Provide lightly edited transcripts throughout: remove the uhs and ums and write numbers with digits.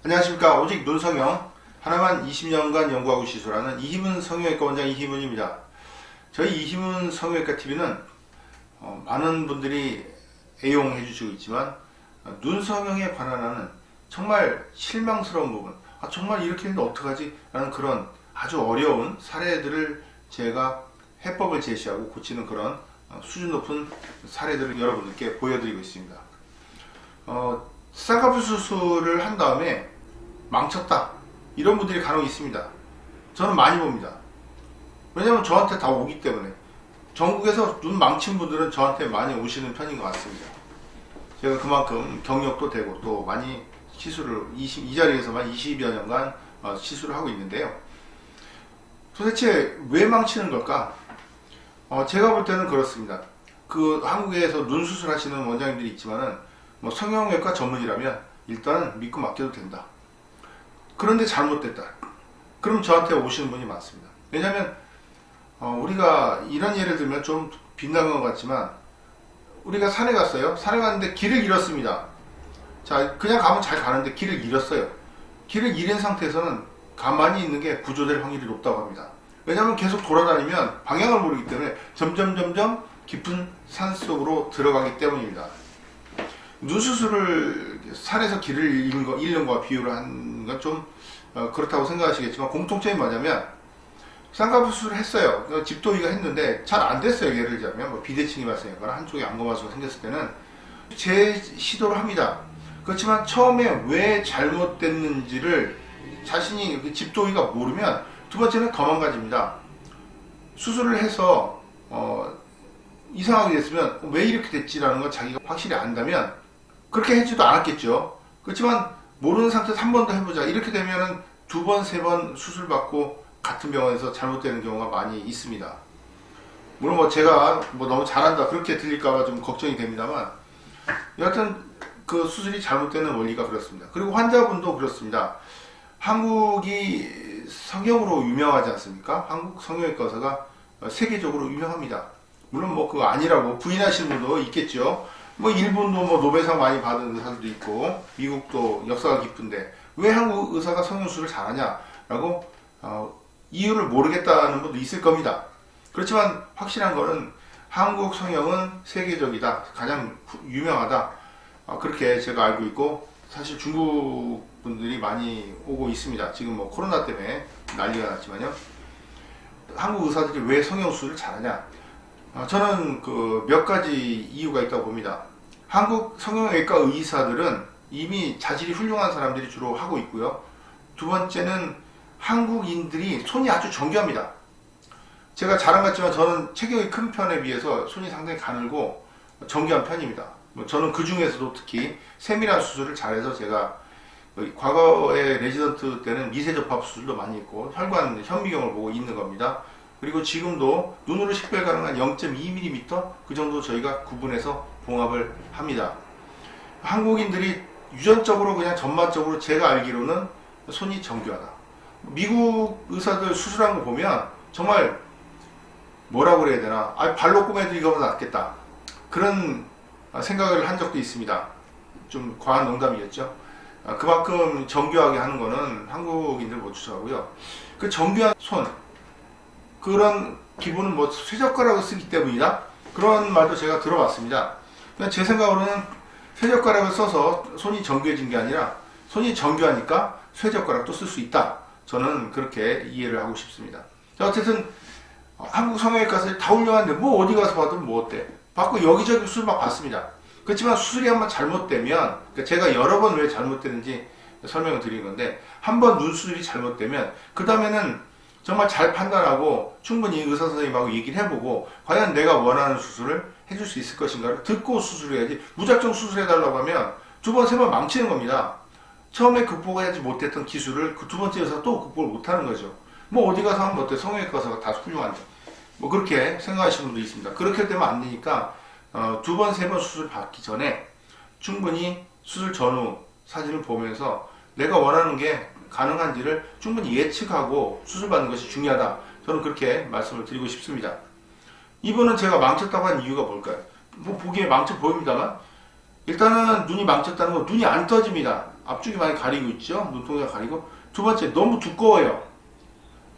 안녕하십니까. 오직 눈성형 하나만 20년간 연구하고 시술하는 이희문 성형외과 원장 이희문입니다. 저희 이희문 성형외과 TV는 많은 분들이 애용해 주시고 있지만 눈 성형에 관한 정말 실망스러운 부분, 정말 이렇게 했는데 어떡하지? 라는 그런 아주 어려운 사례들을 제가 해법을 제시하고 고치는 그런 수준 높은 사례들을 여러분들께 보여드리고 있습니다. 쌍꺼풀 수술을 한 다음에 망쳤다, 이런 분들이 간혹 있습니다. 저는 많이 봅니다. 왜냐면 저한테 다 오기 때문에. 전국에서 눈 망친 분들은 저한테 많이 오시는 편인 것 같습니다. 제가 그만큼 경력도 되고 또 많이 시술을 이 자리에서만 20여 년간 시술을 하고 있는데요. 도대체 왜 망치는 걸까? 제가 볼 때는 그렇습니다. 한국에서 눈 수술하시는 원장님들이 있지만은 성형외과 전문이라면 일단 믿고 맡겨도 된다. 그런데 잘못됐다. 그럼 저한테 오시는 분이 많습니다. 왜냐하면 우리가 이런 예를 들면 좀 빗나간 것 같지만, 우리가 산에 갔어요. 산에 갔는데 길을 잃었습니다. 자, 그냥 가면 잘 가는데 길을 잃었어요. 길을 잃은 상태에서는 가만히 있는 게 구조될 확률이 높다고 합니다. 왜냐하면 계속 돌아다니면 방향을 모르기 때문에 점점 깊은 산 속으로 들어가기 때문입니다. 눈 수술을 산에서 길을 잃는 거와 비유를 한 건 좀 그렇다고 생각하시겠지만, 공통점이 뭐냐면 쌍꺼풀 수술을 했어요. 집도의가 했는데 잘 안 됐어요. 예를 들자면 비대칭이 발생하거나 한쪽에 안검하수가 생겼을 때는 재시도를 합니다. 그렇지만 처음에 왜 잘못됐는지를 자신이 집도의가 모르면 두 번째는 더 망가집니다. 수술을 해서 이상하게 됐으면 왜 이렇게 됐지라는 걸 자기가 확실히 안다면 그렇게 하지도 않았겠죠. 그렇지만 모르는 상태에서 한 번 더 해보자, 이렇게 되면은 두 번, 세 번 수술받고 같은 병원에서 잘못되는 경우가 많이 있습니다. 물론 제가 너무 잘한다 그렇게 들릴까봐 좀 걱정이 됩니다만, 여하튼 그 수술이 잘못되는 원리가 그렇습니다. 그리고 환자분도 그렇습니다. 한국이 성형으로 유명하지 않습니까? 한국 성형외과 의사가 세계적으로 유명합니다. 물론 그거 아니라고 부인하시는 분도 있겠죠. 일본도 노벨상 많이 받은 의사들도 있고, 미국도 역사가 깊은데 왜 한국 의사가 성형수술을 잘하냐라고 이유를 모르겠다는 분도 있을 겁니다. 그렇지만 확실한 거는 한국 성형은 세계적이다, 가장 유명하다, 그렇게 제가 알고 있고, 사실 중국 분들이 많이 오고 있습니다. 지금 코로나 때문에 난리가 났지만요. 한국 의사들이 왜 성형수술을 잘하냐? 저는 몇 가지 이유가 있다고 봅니다. 한국 성형외과 의사들은 이미 자질이 훌륭한 사람들이 주로 하고 있고요. 두 번째는 한국인들이 손이 아주 정교합니다. 제가 자랑 같지만 저는 체격이 큰 편에 비해서 손이 상당히 가늘고 정교한 편입니다. 저는 그 중에서도 특히 세밀한 수술을 잘해서, 제가 과거에 레지던트 때는 미세접합 수술도 많이 했고 혈관 현미경을 보고 있는 겁니다. 그리고 지금도 눈으로 식별 가능한 0.2mm 그 정도 저희가 구분해서 봉합을 합니다. 한국인들이 유전적으로 그냥 전반적으로 제가 알기로는 손이 정교하다. 미국 의사들 수술한 거 보면 정말 뭐라고 그래야 되나, 발로 꼬매도 이거보다 낫겠다, 그런 생각을 한 적도 있습니다. 좀 과한 농담이겠죠. 그만큼 정교하게 하는 거는 한국인들 못 추천하고요. 그 정교한 손, 그런 기분은 쇠젓가락을 쓰기 때문이다, 그런 말도 제가 들어봤습니다. 그냥 제 생각으로는 쇠젓가락을 써서 손이 정교해진 게 아니라 손이 정교하니까 쇠젓가락도 쓸 수 있다, 저는 그렇게 이해를 하고 싶습니다. 어쨌든 한국 성형외과에서 다 훌륭한데 어디 가서 봐도 어때? 받고 여기저기 수술 막 받습니다. 그렇지만 수술이 한번 잘못되면, 제가 여러 번 왜 잘못되는지 설명을 드린 건데, 한번 눈 수술이 잘못되면 그 다음에는 정말 잘 판단하고 충분히 의사 선생님하고 얘기를 해보고 과연 내가 원하는 수술을 해줄 수 있을 것인가를 듣고 수술해야지, 무작정 수술해달라고 하면 두 번, 세 번 망치는 겁니다. 처음에 극복하지 못했던 기술을 그 두 번째 의사가 또 극복을 못하는 거죠. 어디 가서 하면 어때? 성형외과 의사가 다 훌륭한데. 그렇게 생각하시는 분도 있습니다. 그렇게 되면 안 되니까 두 번, 세 번 수술 받기 전에 충분히 수술 전후 사진을 보면서 내가 원하는 게 가능한지를 충분히 예측하고 수술받는 것이 중요하다, 저는 그렇게 말씀을 드리고 싶습니다. 이분은 제가 망쳤다고 한 이유가 뭘까요? 보기에 망쳐 보입니다만 일단은 눈이 망쳤다는 건 눈이 안 떠집니다. 앞쪽이 많이 가리고 있죠. 눈동자가 가리고. 두 번째, 너무 두꺼워요.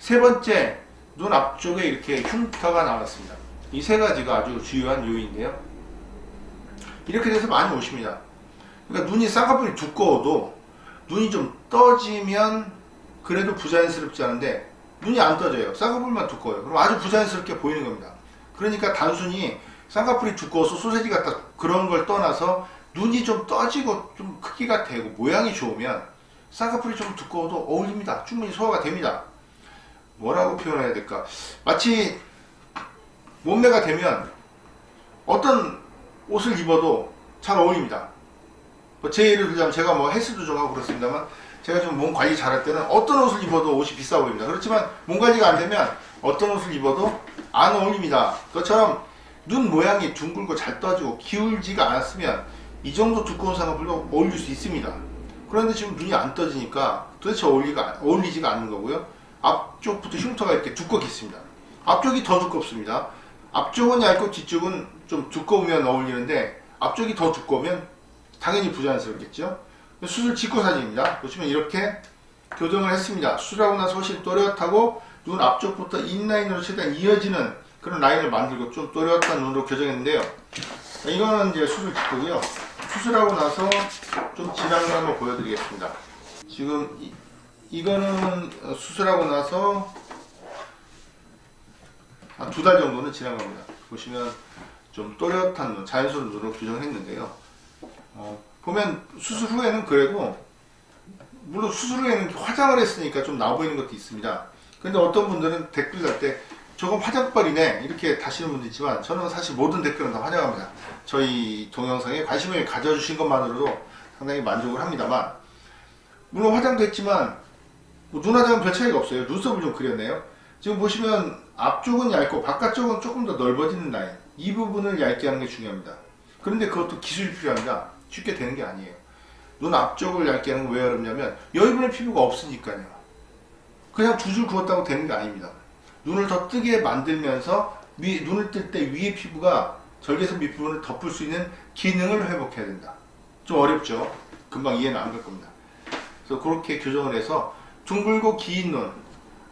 세 번째, 눈 앞쪽에 이렇게 흉터가 나왔습니다. 이 세 가지가 아주 주요한 요인인데요. 이렇게 돼서 많이 오십니다. 그러니까 눈이 쌍꺼풀이 두꺼워도 눈이 좀 떠지면 그래도 부자연스럽지 않은데 눈이 안 떠져요. 쌍꺼풀만 두꺼워요. 그럼 아주 부자연스럽게 보이는 겁니다. 그러니까 단순히 쌍꺼풀이 두꺼워서 소세지 같다 그런 걸 떠나서 눈이 좀 떠지고 좀 크기가 되고 모양이 좋으면 쌍꺼풀이 좀 두꺼워도 어울립니다. 충분히 소화가 됩니다. 뭐라고 표현해야 될까? 마치 몸매가 되면 어떤 옷을 입어도 잘 어울립니다. 제 예를 들자면 제가 뭐 헬스도 좀 하고 그렇습니다만 제가 좀 몸 관리 잘할 때는 어떤 옷을 입어도 옷이 비싸 보입니다. 그렇지만 몸 관리가 안 되면 어떤 옷을 입어도 안 어울립니다. 그것처럼 눈 모양이 둥글고 잘 떠지고 기울지가 않았으면 이 정도 두꺼운 쌍꺼풀도 어울릴 수 있습니다. 그런데 지금 눈이 안 떠지니까 도대체 어울리지가 않는 거고요. 앞쪽부터 흉터가 이렇게 두껍게 있습니다. 앞쪽이 더 두껍습니다. 앞쪽은 얇고 뒤쪽은 좀 두꺼우면 어울리는데 앞쪽이 더 두꺼우면 당연히 부자연스럽겠죠. 수술 직후 사진입니다. 보시면 이렇게 교정을 했습니다. 수술하고 나서 훨씬 또렷하고 눈 앞쪽부터 인라인으로 최대한 이어지는 그런 라인을 만들고 좀 또렷한 눈으로 교정했는데요. 이거는 이제 수술 직후고요. 수술하고 나서 좀 지난 걸 한번 보여드리겠습니다. 지금 이거는 수술하고 나서 한 2달 정도는 지난 겁니다. 보시면 좀 또렷한 눈, 자연스러운 눈으로 교정했는데요. 보면 수술 후에는 그래도 물론 수술 후에는 화장을 했으니까 좀 나아 보이는 것도 있습니다. 근데 어떤 분들은 댓글 달 때 저건 화장빨이네 이렇게 다시는 분도 있지만 저는 사실 모든 댓글은 다 환영합니다. 저희 동영상에 관심을 가져주신 것만으로도 상당히 만족을 합니다만 물론 화장도 했지만 뭐 눈 화장은 별 차이가 없어요. 눈썹을 좀 그렸네요. 지금 보시면 앞쪽은 얇고 바깥쪽은 조금 더 넓어지는 라인, 이 부분을 얇게 하는 게 중요합니다. 그런데 그것도 기술이 필요합니다. 쉽게 되는 게 아니에요. 눈 앞쪽을 얇게 하는 건 왜 어렵냐면 여기분의 피부가 없으니까요. 그냥 두 줄 그었다고 되는 게 아닙니다. 눈을 더 뜨게 만들면서 눈을 뜰 때 위에 피부가 절개선 밑부분을 덮을 수 있는 기능을 회복해야 된다. 좀 어렵죠? 금방 이해는 안 갈 겁니다. 그래서 그렇게 교정을 해서 둥글고 긴 눈,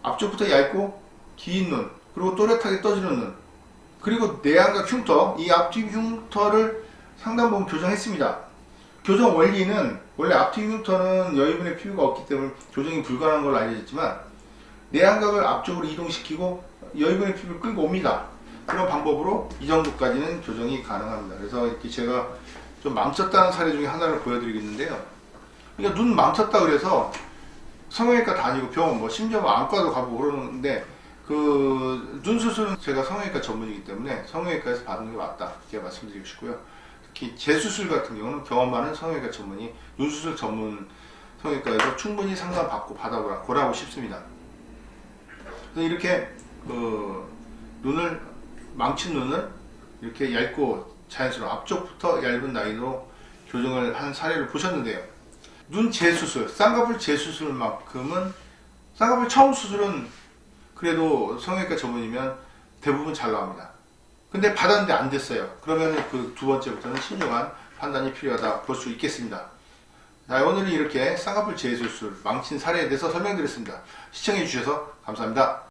앞쪽부터 얇고 긴 눈, 그리고 또렷하게 떠지는 눈, 그리고 내안각 흉터, 이 앞뒤 흉터를 상당 부분 교정했습니다. 교정 원리는 원래 앞뒤 흉터는 여유분의 피부가 없기 때문에 교정이 불가능한 걸로 알려졌지만 내안각을 앞쪽으로 이동시키고 여유분의 피부를 끌고 옵니다. 그런 방법으로 이 정도까지는 교정이 가능합니다. 그래서 이렇게 제가 좀 망쳤다는 사례 중에 하나를 보여드리겠는데요. 그러니까 눈 망쳤다 그래서 성형외과 다니고 병원 뭐 심지어 안과도 가보고 그러는데 그 눈 수술은 제가 성형외과 전문이기 때문에 성형외과에서 받는 게 맞다 이렇게 말씀드리고 싶고요. 특히 재수술 같은 경우는 경험 많은 성형외과 전문이 눈 수술 전문 성형외과에서 충분히 상담받고 받아보라고 싶습니다. 그래서 이렇게 눈을 망친 눈을 이렇게 얇고 자연스러운 앞쪽부터 얇은 라인으로 교정을 한 사례를 보셨는데요. 눈 재수술, 쌍꺼풀 재수술만큼은 쌍꺼풀 처음 수술은 그래도 성형외과 전문이면 대부분 잘 나옵니다. 근데 받았는데 안 됐어요. 그러면 그 두 번째부터는 신중한 판단이 필요하다 볼 수 있겠습니다. 자, 오늘은 이렇게 쌍꺼풀 재수술 망친 사례에 대해서 설명드렸습니다. 시청해 주셔서 감사합니다.